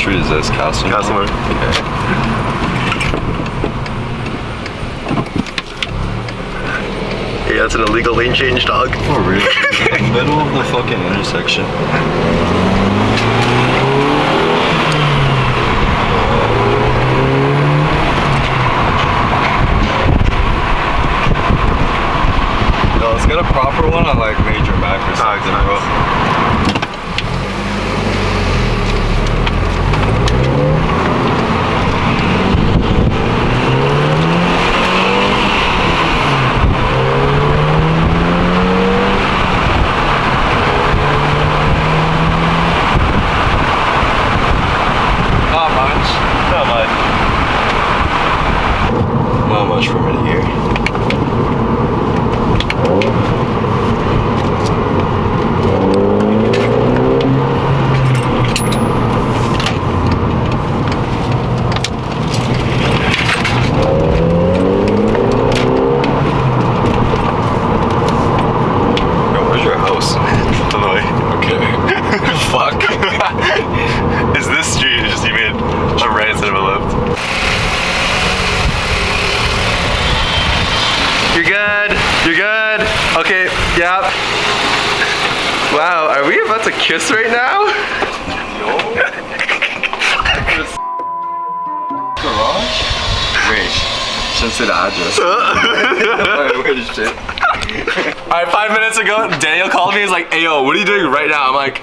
street is this? Castlemore? Castlemore. Okay. Yeah, it's an illegal lane change, dog. Oh, really? In the middle of the fucking intersection. No, let's get a proper one on like major back or something, bro. Not much from in here. Yo, where's your house? By the way. Okay. Fuck. Is this street just you made a right instead of a left? You're good. You're good. Okay. Yep. Wow. Are we about to kiss right now? Yo. Garage? Wait. Shouldn't say the address. Wait, shit. Alright, 5 minutes ago, Daniel called me. He's like, "Hey, yo, what are you doing right now?" I'm like,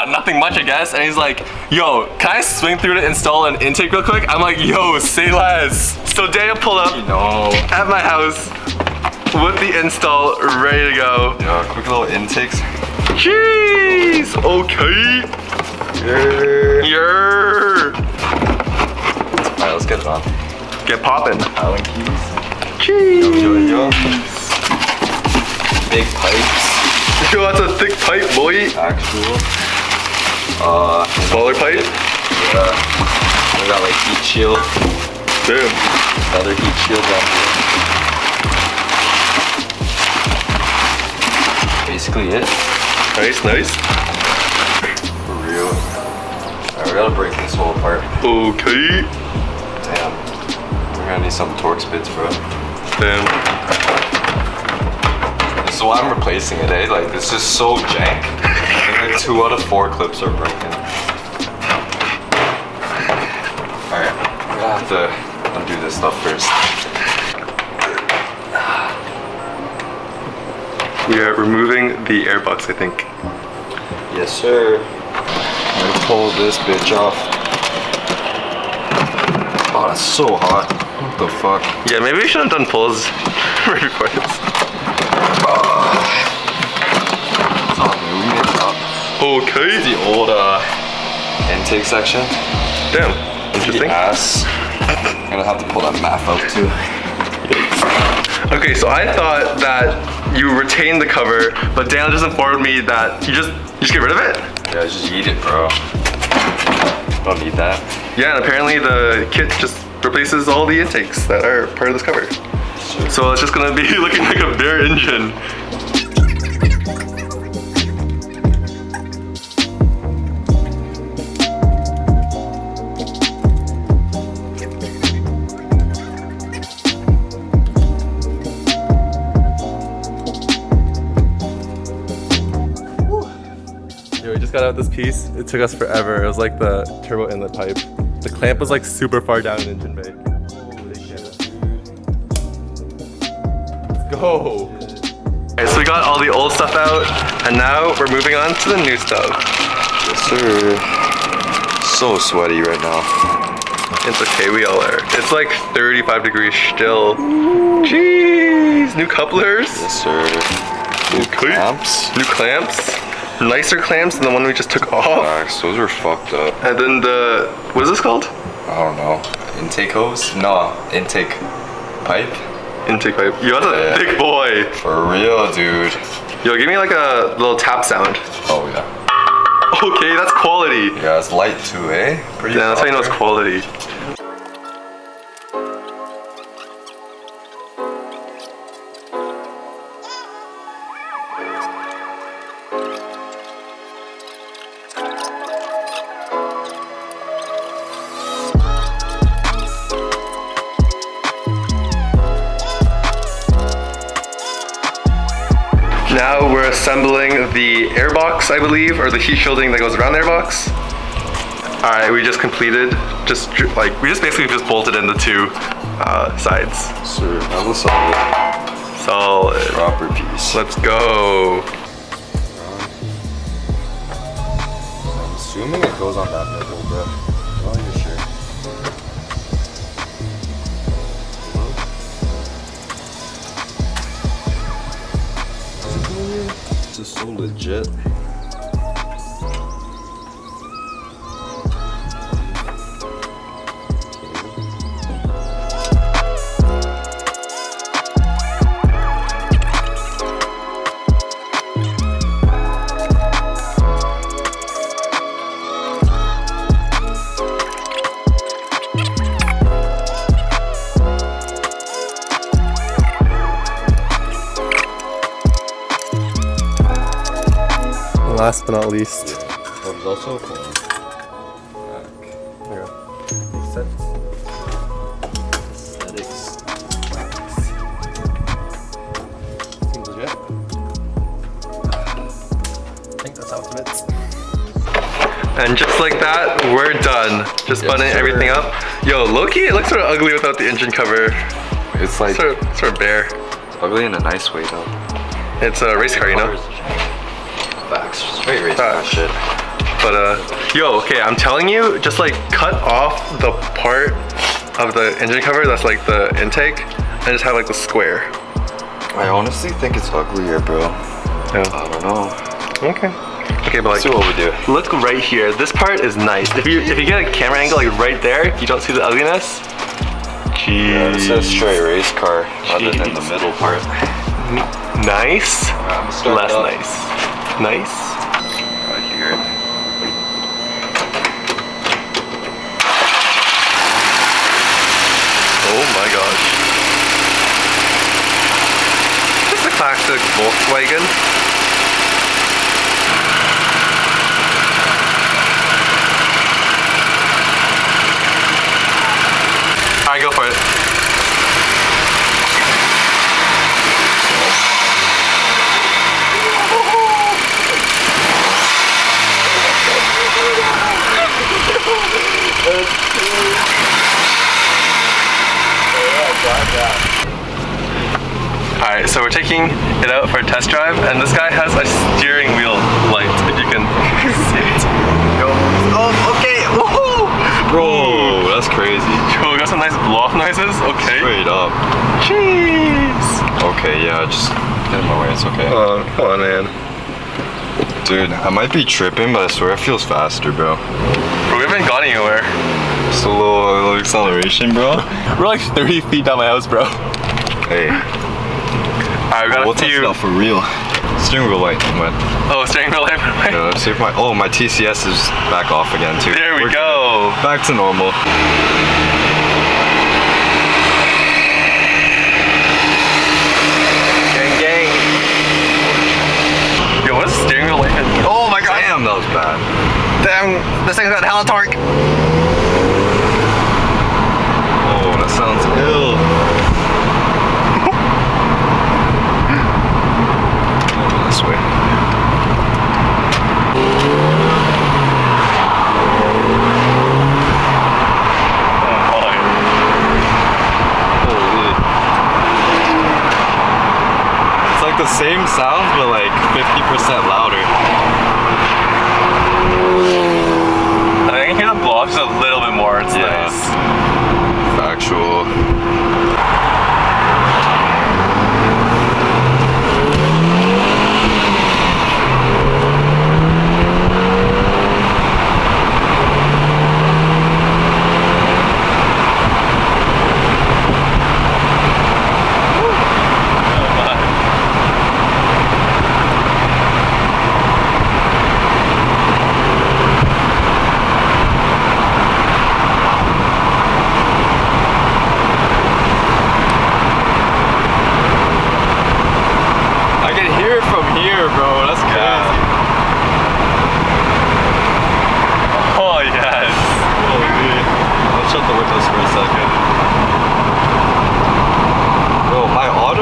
nothing much, I guess. And he's like, "Yo, can I swing through to install an intake real quick?" I'm like, "Yo, say less." So Daniel pulled up at my house with the install ready to go. Yeah, quick little intakes. Jeez. Okay. Yeah. Alright, let's get it on. Get poppin'. Allen keys. Jeez. Yo. Big pipes. Yo, that's a thick pipe, boy. Actual. Smaller pipe? Yeah. We got like heat shield. Damn. Another heat shield down here. Basically it. Nice, nice. For real. Alright, we gotta break this whole apart. Okay. Damn. We're gonna need some Torx bits, bro. Damn. This is why I'm replacing it, eh? Like, this is so jank. I think like 2 out of 4 clips are broken. Alright, I'm gonna have to undo this stuff first. We are removing the airbox, I think. Yes, sir. I'm gonna pull this bitch off. Oh, that's so hot. What the fuck? Yeah, maybe we should have done pulls right before this. It's not moving it up. Okay. The old intake section. Damn. Interesting. Ass. I'm gonna have to pull that map out too. Okay, so I thought that you retained the cover, but Daniel just informed me that you just get rid of it? Yeah, just eat it, bro. Don't need that. Yeah, and apparently the kit just replaces all the intakes that are part of this cover. Sure. So it's just gonna be looking like a bare engine. Yo, we just got out this piece. It took us forever. It was like the turbo inlet pipe. The clamp was like super far down in engine bay. Let's go. Alright, so we got all the old stuff out, and now we're moving on to the new stuff. Yes, sir. So sweaty right now. It's okay, we all are. It's like 35 degrees still. Jeez, new couplers. Yes, sir. New clamps. New clamps. Nicer clamps than the one we just took off. Facts, those are fucked up. And then the, what is this called? I don't know. Intake hose? No, intake pipe. Intake pipe. Yo, that's a thick boy. For real, dude. Yo, give me like a little tap sound. Oh yeah. Okay, that's quality. Yeah, it's light too, eh? Pretty. Yeah, that's how you know it's quality. now we're assembling the airbox, I believe, or the heat shielding that goes around the airbox. All right, we just completed, we just basically bolted in the two sides. Sir, that was solid. Solid. Proper piece. Let's go. I'm assuming it goes on that nipple, bro. Oh, you're sure. Is it going in? This is so legit. Last but not least. Oh, there's also a phone. There you go. Makes sense. Aesthetics. Seems legit. I think that's how it fits. And just like that, we're done. Just buttoning everything up. Yo, low-key, it looks sort of ugly without the engine cover. It's like sort of bare. It's ugly in a nice way though. It's a race car, you know? Facts. Straight race car shit. But yo, okay, I'm telling you, just like cut off the part of the engine cover that's like the intake, and just have like the square. I honestly think it's uglier, bro. Yeah. I don't know. Okay. Okay, but like, Let's see what we do. look right here. This part is nice. If you get a camera angle like right there, you don't see the ugliness. Jeez. Yeah, it says straight race car other than the middle part. Nice. I'm starting Less up. nice. Nice. Right here. Oh my gosh. Just a classic Volkswagen. Alright, go for it. Alright, so we're taking it out for a test drive, and this guy has a steering wheel light, if you can see it. Yo. Oh, okay, woohoo! Bro, that's crazy. Yo, we got some nice blow-off noises, okay. Straight up. Jeez! Okay, yeah, just get in my way, it's okay. Come on, man. Dude, I might be tripping, but I swear it feels faster, bro. Bro, we haven't gone anywhere. Just a little acceleration, bro. We're like 30 feet down my house, bro. Hey. Alright, we got We'll a test few. it out for real. Steering wheel light went. Oh, steering wheel light. Yeah, let's see if my TCS is back off again too. There we We're go. good. Back to normal. Gang, gang. Yo, what's the steering wheel light? Oh my god. Damn, that was bad. Damn, this thing's got hella torque. Oh, that sounds ill. This way. Holy. It's like the same sounds, but like 50% louder. I can hear the blow-off just a little bit more. It's nice. Factual.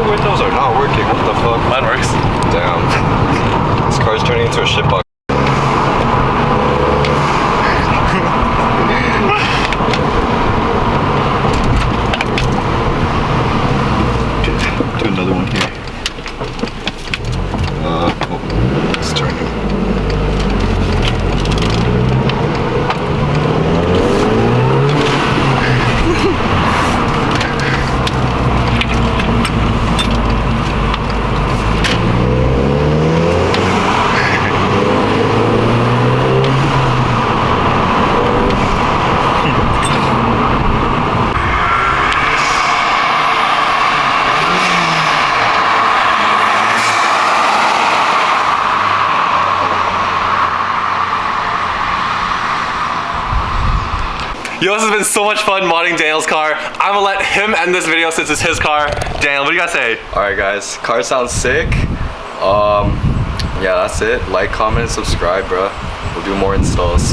Windows are not working. What the fuck? Mine works. Damn. to a shitbox. Do another one here. Oh, it's turning. Yo, this has been so much fun modding Daniel's car. I'm gonna let him end this video since it's his car. Daniel, what do you gotta say? Alright guys, car sounds sick. Yeah, that's it. Like, comment, subscribe, bro. We'll do more installs.